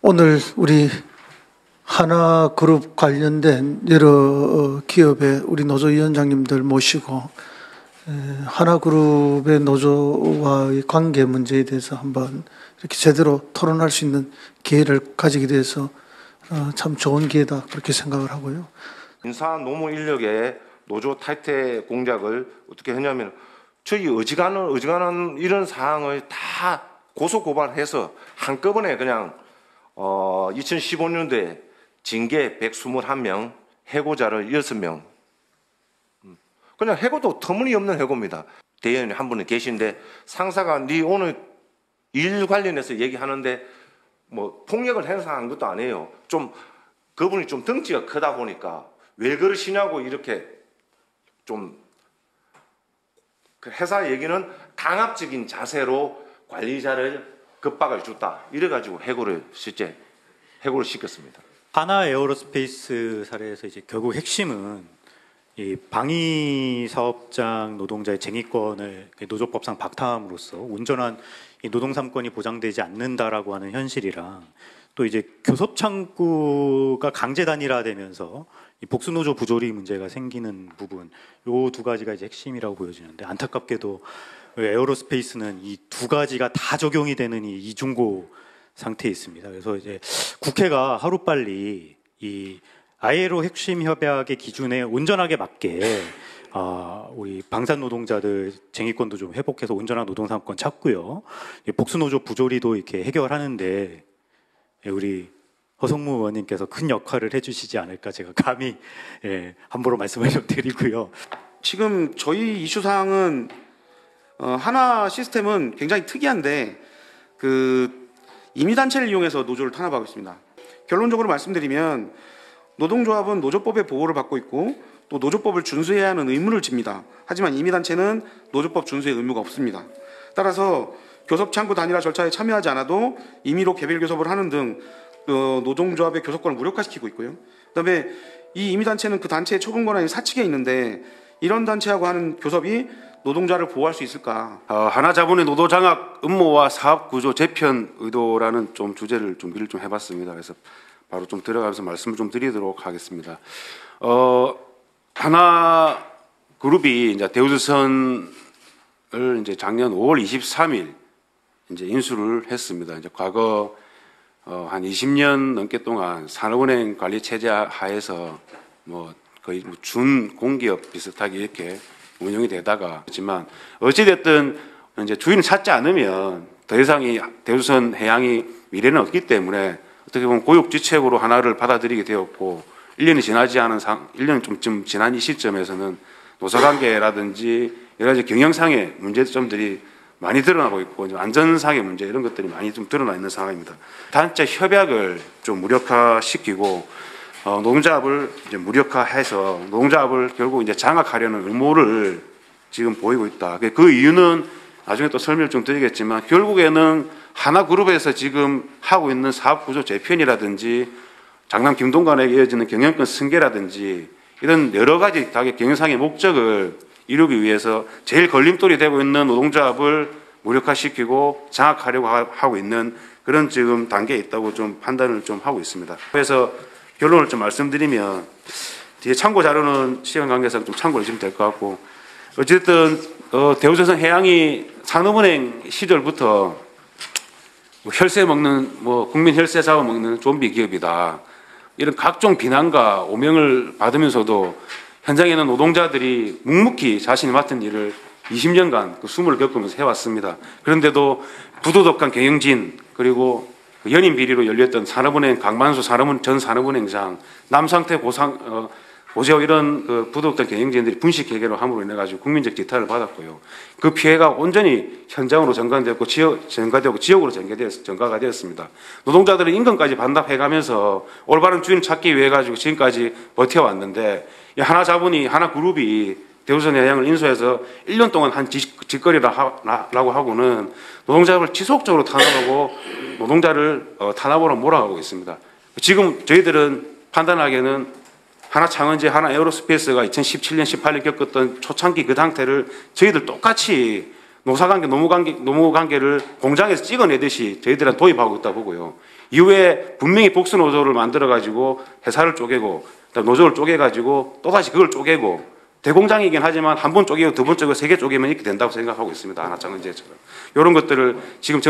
오늘 우리 하나그룹 관련된 여러 기업의 우리 노조위원장님들 모시고 하나그룹의 노조와의 관계 문제에 대해서 한번 이렇게 제대로 토론할 수 있는 기회를 가지게 돼서 참 좋은 기회다 그렇게 생각을 하고요. 인사 노무 인력의 노조 탈퇴 공작을 어떻게 했냐면 저희 어지간한 이런 사항을 다 고소 고발해서 한꺼번에 그냥 2015년도에 징계 121명, 해고자를 6명. 그냥 해고도 터무니없는 해고입니다. 대의원이 한 분이 계신데 상사가 네 오늘 일 관련해서 얘기하는데 뭐 폭력을 행사한 것도 아니에요. 좀 그분이 좀 덩치가 크다 보니까 왜 그러시냐고 이렇게 좀 그 회사 얘기는 강압적인 자세로 관리자를 급박을 줬다. 이래가지고 실제 해고를 시켰습니다. 하나 에어로스페이스 사례에서 이제 결국 핵심은 이 방위 사업장 노동자의 쟁의권을 노조법상 박탈함으로써 온전한 이 노동 3권이 보장되지 않는다라고 하는 현실이랑 또 이제 교섭 창구가 강제 단일화되면서 이 복수 노조 부조리 문제가 생기는 부분, 요 두 가지가 이제 핵심이라고 보여지는데 안타깝게도 에어로스페이스는 이 두 가지가 다 적용이 되는 이 이중고 상태에 있습니다. 그래서 이제 국회가 하루빨리 이 ILO 핵심 협약의 기준에 온전하게 맞게 우리 방산 노동자들 쟁의권도 좀 회복해서 온전한 노동 3권 찾고요. 복수 노조 부조리도 이렇게 해결하는데 우리 허성무 의원님께서 큰 역할을 해주시지 않을까 제가 감히 함부로 말씀을 좀 드리고요. 지금 저희 이슈 사항은 하나 시스템은 굉장히 특이한데 그 임의단체를 이용해서 노조를 탄압하고 있습니다. 결론적으로 말씀드리면 노동조합은 노조법의 보호를 받고 있고 또 노조법을 준수해야 하는 의무를 집니다. 하지만 임의단체는 노조법 준수의 의무가 없습니다. 따라서 교섭창구 단일화 절차에 참여하지 않아도 임의로 개별 교섭을 하는 등 노동조합의 교섭권을 무력화시키고 있고요. 그다음에 이 임의단체는 그 단체의 처분 권한이 사측에 있는데 이런 단체하고 하는 교섭이 노동자를 보호할 수 있을까? 하나자본의 노도장악 음모와 사업구조 재편 의도라는 좀 주제를 준비를 좀 해봤습니다. 그래서 바로 좀 들어가면서 말씀을 좀 드리도록 하겠습니다. 하나그룹이 이제 대우조선을 이제 작년 5월 23일 이제 인수를 했습니다. 이제 과거 한 20년 넘게 동안 산업은행 관리 체제 하에서 뭐 거의 준 공기업 비슷하게 이렇게 운영이 되다가 그렇지만 어찌됐든 이제 주인을 찾지 않으면 더 이상 이 대우조선 해양이 미래는 없기 때문에 어떻게 보면 고육지책으로 하나를 받아들이게 되었고 1년이 지나지 않은 1년 좀 지난 이 시점에서는 노사관계라든지 여러 가지 경영상의 문제점들이 많이 드러나고 있고 안전상의 문제 이런 것들이 많이 좀 드러나 있는 상황입니다. 단체 협약을 좀 무력화시키고 노동자합을 이제 무력화해서 노동자합을 결국 이제 장악하려는 음모를 지금 보이고 있다. 그 이유는 나중에 또 설명을 좀 드리겠지만 결국에는 하나그룹에서 지금 하고 있는 사업구조 재편이라든지 장남 김동관에게 이어지는 경영권 승계라든지 이런 여러 가지 경영상의 목적을 이루기 위해서 제일 걸림돌이 되고 있는 노동자합을 무력화시키고 장악하려고 하고 있는 그런 지금 단계에 있다고 좀 판단을 좀 하고 있습니다. 그래서 결론을 좀 말씀드리면 뒤에 참고 자료는 시간 관계상 좀 참고를 해주시면 될 것 같고 어쨌든 대우조선 해양이 산업은행 시절부터 혈세 먹는 국민 혈세 잡아먹는 좀비 기업이다. 이런 각종 비난과 오명을 받으면서도 현장에는 노동자들이 묵묵히 자신이 맡은 일을 20년간 그 숨을 겪으면서 해왔습니다. 그런데도 부도덕한 경영진 그리고 연임 비리로 열렸던 산업은행 강만수 전 산업은행장 남상태 고재호 이런 그 부도덕한 경영진들이 분식 회계로 함으로 인해 가지고 국민적 지탄을 받았고요. 그 피해가 온전히 현장으로 전가되었고 지역으로 전가가 되었습니다. 노동자들은 임금까지 반납해가면서 올바른 주인 찾기 위해 가지고 지금까지 버텨왔는데 하나자본이 하나그룹이 대우조선 해양을 인수해서 1년 동안 한 짓거리라고 하고는 노동자를 지속적으로 탄압하고 노동자를 탄압으로 몰아가고 있습니다. 지금 저희들은 판단하기에는 하나창원제, 하나에어로스페이스가 2017년, 18년 겪었던 초창기 그 상태를 저희들 똑같이 노사관계, 노무관계를 공장에서 찍어내듯이 저희들은 도입하고 있다 보고요. 이후에 분명히 복수노조를 만들어가지고 회사를 쪼개고, 노조를 쪼개가지고 또다시 그걸 쪼개고, 대공장이긴 하지만 한 번 쪼개고 두 번 쪼개고 세 개 쪼개면 이렇게 된다고 생각하고 있습니다. 하나장은제처럼. 이런 것들을 지금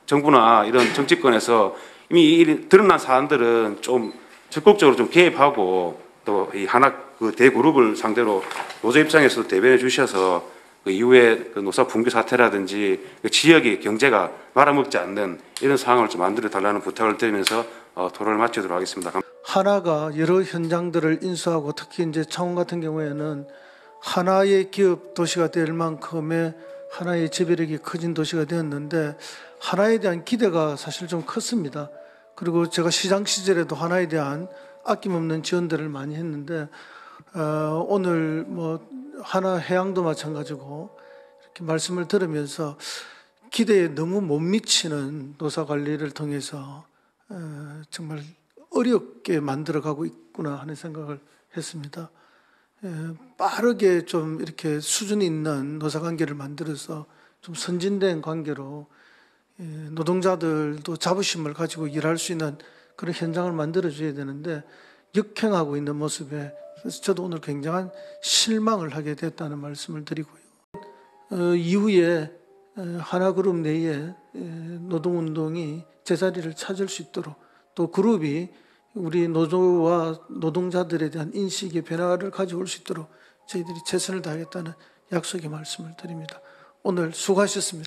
정부나 이런 정치권에서 이미 드러난 사안들은 좀 적극적으로 좀 개입하고 또 이 하나 그 대그룹을 상대로 노조 입장에서도 대변해 주셔서 그 이후에 그 노사 붕괴 사태라든지 그 지역의 경제가 말아먹지 않는 이런 상황을 좀 만들어 달라는 부탁을 드리면서 토론을 마치도록 하겠습니다. 하나가 여러 현장들을 인수하고 특히 이제 창원 같은 경우에는 하나의 기업 도시가 될 만큼의 하나의 지배력이 커진 도시가 되었는데 하나에 대한 기대가 사실 좀 컸습니다. 그리고 제가 시장 시절에도 하나에 대한 아낌없는 지원들을 많이 했는데 오늘 뭐 하나 해양도 마찬가지고 이렇게 말씀을 들으면서 기대에 너무 못 미치는 노사 관리를 통해서 정말 어렵게 만들어가고 있구나 하는 생각을 했습니다. 빠르게 좀 이렇게 수준 있는 노사 관계를 만들어서 좀 선진된 관계로 노동자들도 자부심을 가지고 일할 수 있는 그런 현장을 만들어줘야 되는데 역행하고 있는 모습에 그래서 저도 오늘 굉장한 실망을 하게 됐다는 말씀을 드리고요. 이후에 하나그룹 내에 노동운동이 제자리를 찾을 수 있도록 또 그룹이 우리 노조와 노동자들에 대한 인식의 변화를 가져올 수 있도록 저희들이 최선을 다하겠다는 약속의 말씀을 드립니다. 오늘 수고하셨습니다.